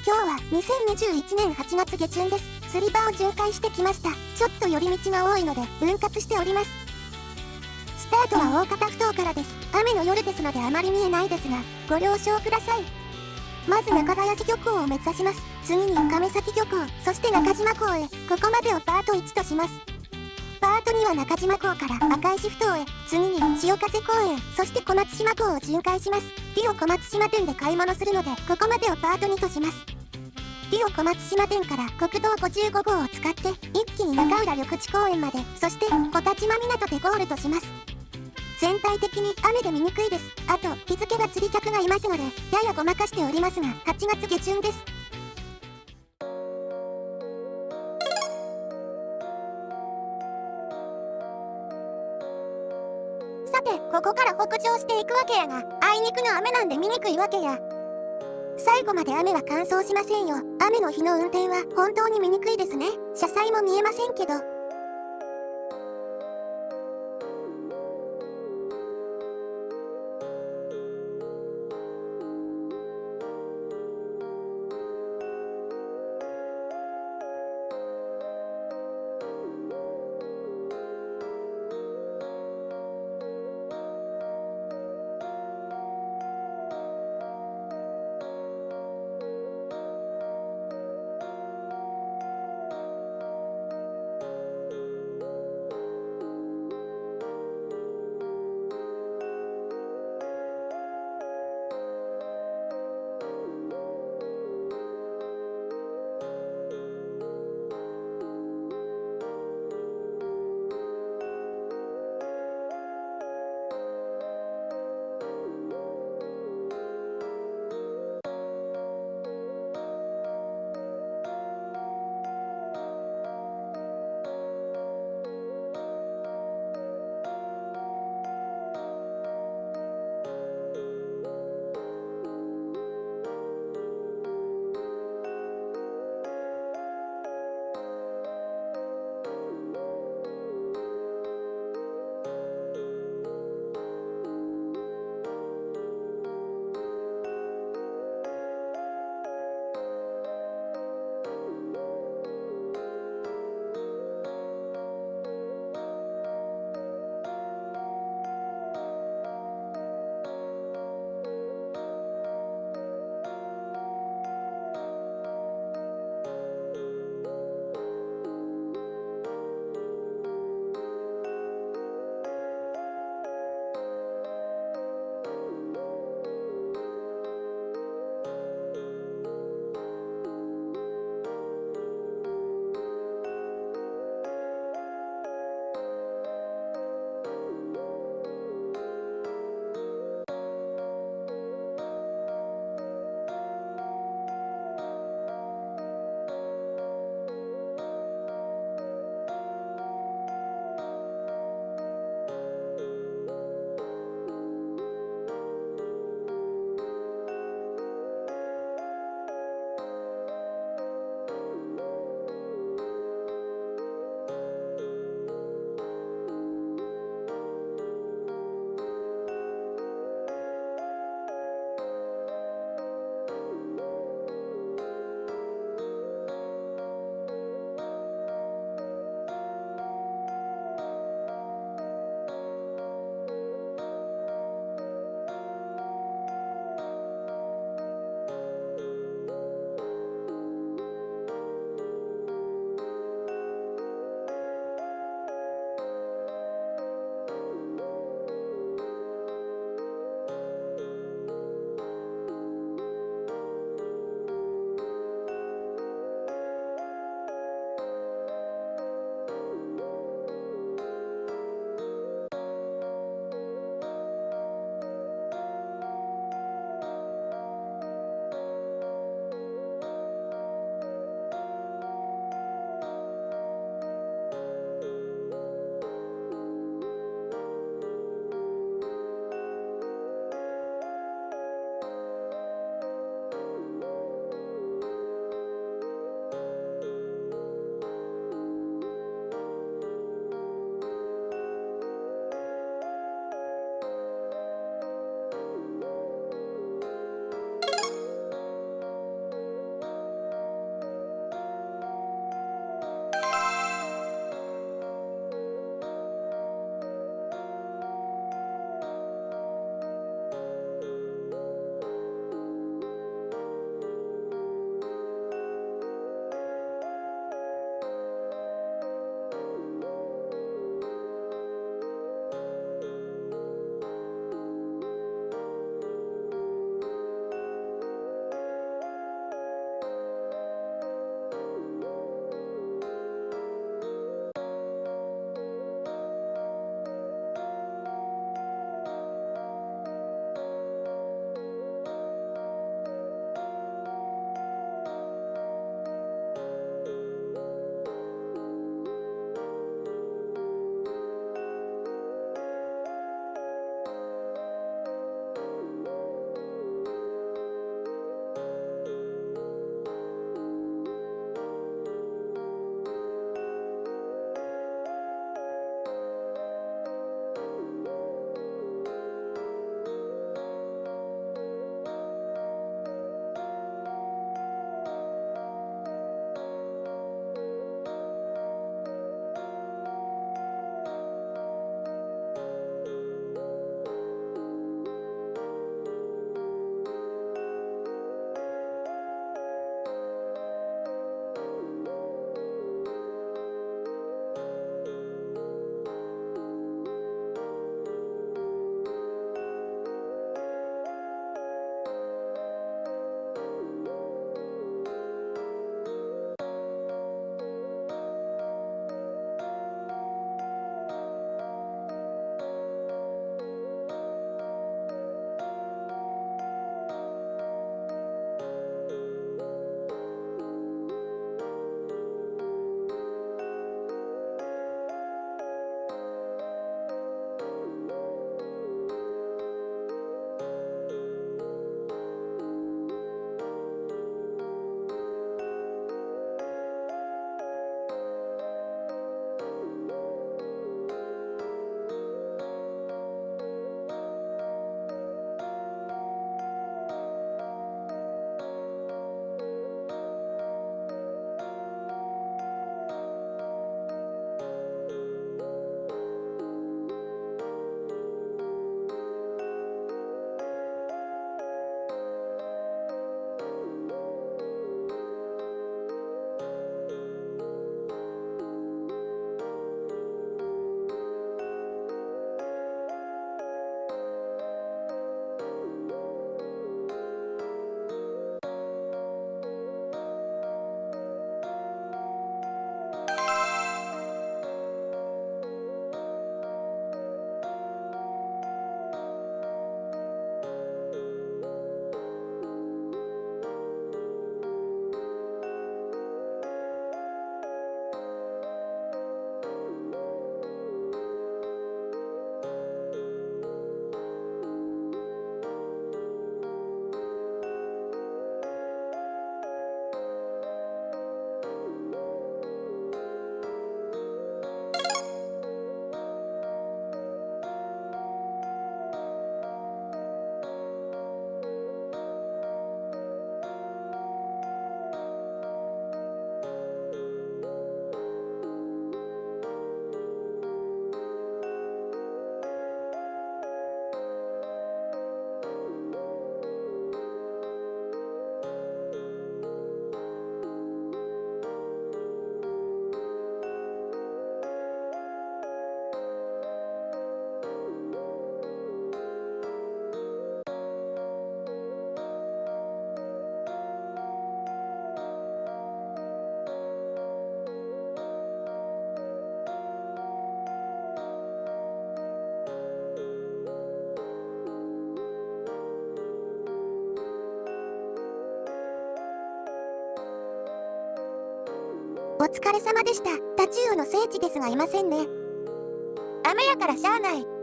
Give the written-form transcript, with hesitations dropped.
今日は2021年8月下旬です。釣り場を巡回してきました。ちょっと寄り道が多いので分割しております。スタートは大型埠頭からです。雨の夜ですのであまり見えないですが、ご了承ください。まず中林漁港を目指します。次に亀崎漁港、そして中島港へ。ここまでをパート1とします。パート2は中島港から赤石埠頭へ、次に潮風公園、そして小松島港を巡回します。ディオ小松島店で買い物するので、ここまでをパート2とします。ディオ小松島店から国道55号を使って一気に中浦緑地公園まで、そして小田島港でゴールとします。全体的に雨で見にくいです。あと日付が釣り客がいますのでややごまかしておりますが、8月下旬です。さてここから北上していくわけやが、あいにくの雨なんで見にくいわけや。最後まで雨は乾燥しませんよ。雨の日の運転は本当に見にくいですね。車載も見えませんけど。さてここから北上していくわけやが、あいにくの雨なんで見にくいですね。車載も見えませんけど。 さてここから北上していくわけやが、あいにくの雨なんで見にくいですね。車載も見えませんけど。 さてここから北上していくわけやが、あいにくの雨なんで見にくいですね。車載も見えませんけど。疲れ様でした。タチウオの聖地ですがいませんね。雨やからしゃあない。